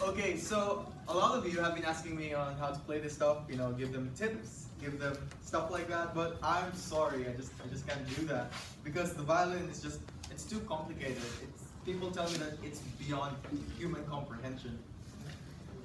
Okay, so a lot of you have been asking me on how to play this stuff, give them tips, give them stuff like that, but I'm sorry, I just can't do that because the violin is just it's too complicated. People tell me that it's beyond human comprehension.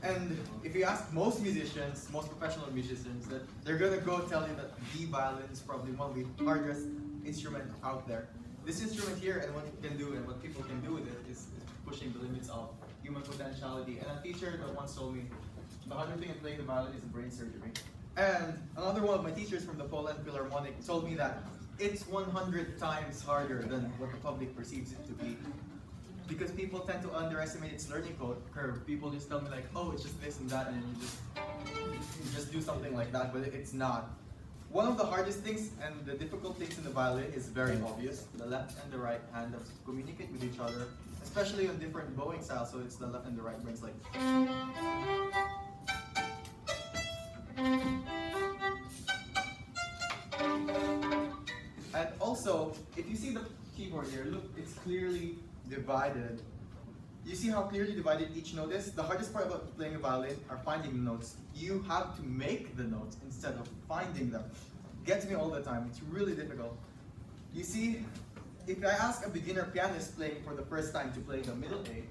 And if you ask most musicians, most professional musicians, that they're gonna go tell you that the violin is probably one of the hardest instruments out there. This instrument here and what it can do and what people can do with it is pushing the limits of human potentiality. And a teacher that once told me, the harder thing in playing the violin is brain surgery. And another one of my teachers from the Poland Philharmonic told me that it's 100 times harder than what the public perceives it to be. Because people tend to underestimate its learning curve. People just tell me like, oh, it's just this and that, and you just do something like that, but it's not. One of the hardest things and the difficult things in the violin is very obvious. The left and the right hand have to communicate with each other, especially on different bowing styles, so it's the left and the right brains like. And also, if you see the keyboard here, look, it's clearly divided. You see how clearly divided each note is? The hardest part about playing a violin are finding the notes. You have to make the notes instead of finding them. Gets me all the time. It's really difficult. You see, if I ask a beginner pianist playing for the first time to play the middle A,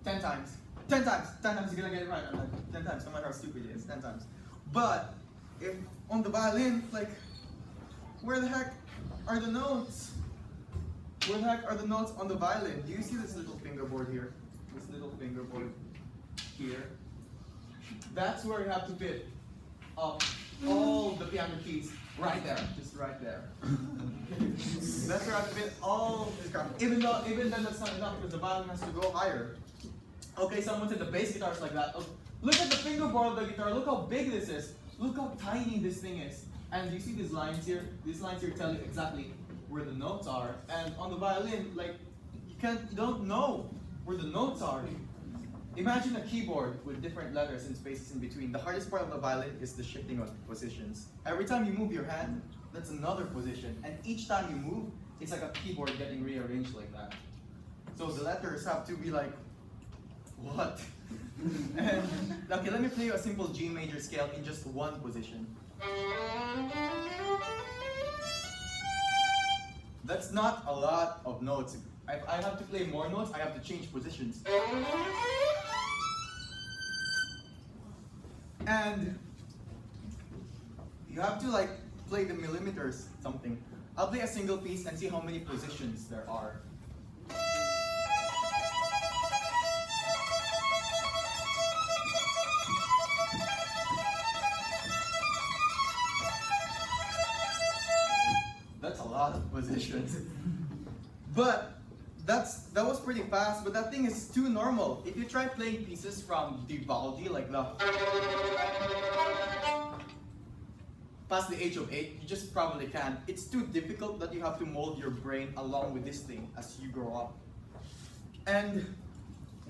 10 times. 10 times! 10 times you're gonna get it right. I'm like, 10 times, no matter how stupid it is, 10 times. But if on the violin, like, where the heck are the notes? Where the heck are the notes on the violin? Do you see this little fingerboard here? This little fingerboard here? That's where you have to fit up all the piano keys right there, just right there. That's where I have to fit all this crap. Even then that's not enough because the violin has to go higher. Okay, someone said the bass guitar is like that. Oh, look at the fingerboard of the guitar. Look how big this is. Look how tiny this thing is. And you see these lines here? These lines here tell you exactly where the notes are, and on the violin, like you don't know where the notes are. Imagine a keyboard with different letters and spaces in between. The hardest part of the violin is the shifting of positions. Every time you move your hand, that's another position, and each time you move, it's like a keyboard getting rearranged like that. So the letters have to be like, what? And okay, let me play you a simple G major scale in just one position. That's not a lot of notes. If I have to play more notes, I have to change positions. And you have to like play the millimeters something. I'll play a single piece and see how many positions there are. That's a lot of positions. But that was pretty fast, but that thing is too normal. If you try playing pieces from Vivaldi, like the past the age of 8, you just probably can't. It's too difficult that you have to mold your brain along with this thing as you grow up. And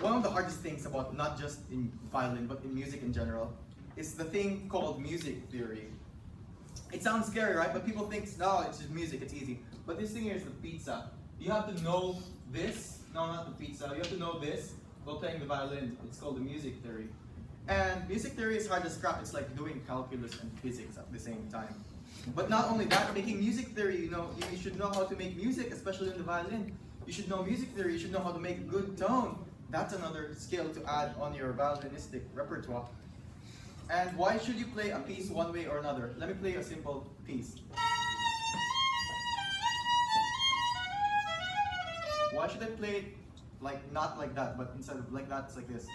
one of the hardest things about not just in violin, but in music in general, is the thing called music theory. It sounds scary, right? But people think, no, it's just music, it's easy. But this thing here is the pizza. You have to know this. No, not the pizza. You have to know this while playing the violin. It's called the music theory. And music theory is hard as crap. It's like doing calculus and physics at the same time. But not only that, making music theory, you should know how to make music, especially in the violin. You should know music theory. You should know how to make a good tone. That's another skill to add on your violinistic repertoire. And why should you play a piece one way or another? Let me play a simple piece. Why should I play it like not like that, but instead of like that, it's like this?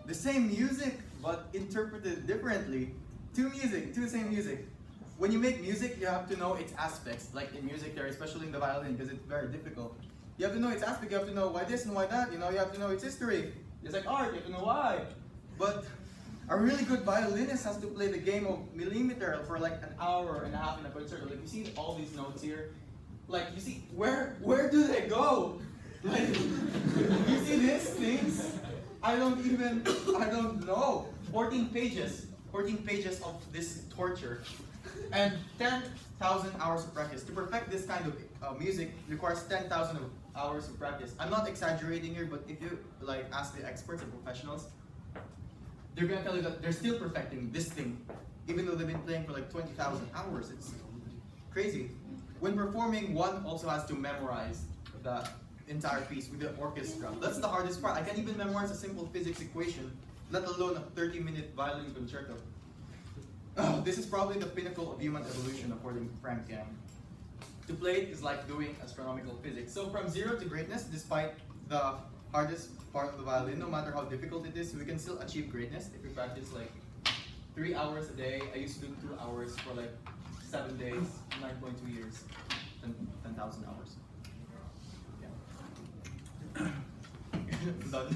The same music, but interpreted differently. Two same music. When you make music, you have to know its aspects, like in music theory, especially in the violin, because it's very difficult. You have to know its aspect, you have to know why this and why that, you have to know its history. It's like art, you have to know why. But a really good violinist has to play the game of millimeter for like an hour and a half in a concert. Like you see all these notes here, like you see, where do they go? Like, you see these things? I don't know. 14 pages. 14 pages of this torture, and 10,000 hours of practice. To perfect this kind of music requires 10,000 hours of practice. I'm not exaggerating here, but if you like ask the experts and professionals, they're gonna tell you that they're still perfecting this thing, even though they've been playing for like 20,000 hours. It's crazy. When performing, one also has to memorize the entire piece with the orchestra. That's the hardest part. I can't even memorize a simple physics equation, let alone a 30-minute violin concerto. Oh, this is probably the pinnacle of human evolution, according to Frank Yang. To play it is like doing astronomical physics. So from zero to greatness, despite the hardest part of the violin, no matter how difficult it is, we can still achieve greatness if we practice like 3 hours a day. I used to do 2 hours for like 7 days, 9.2 years, 10,000 hours. Yeah. Done.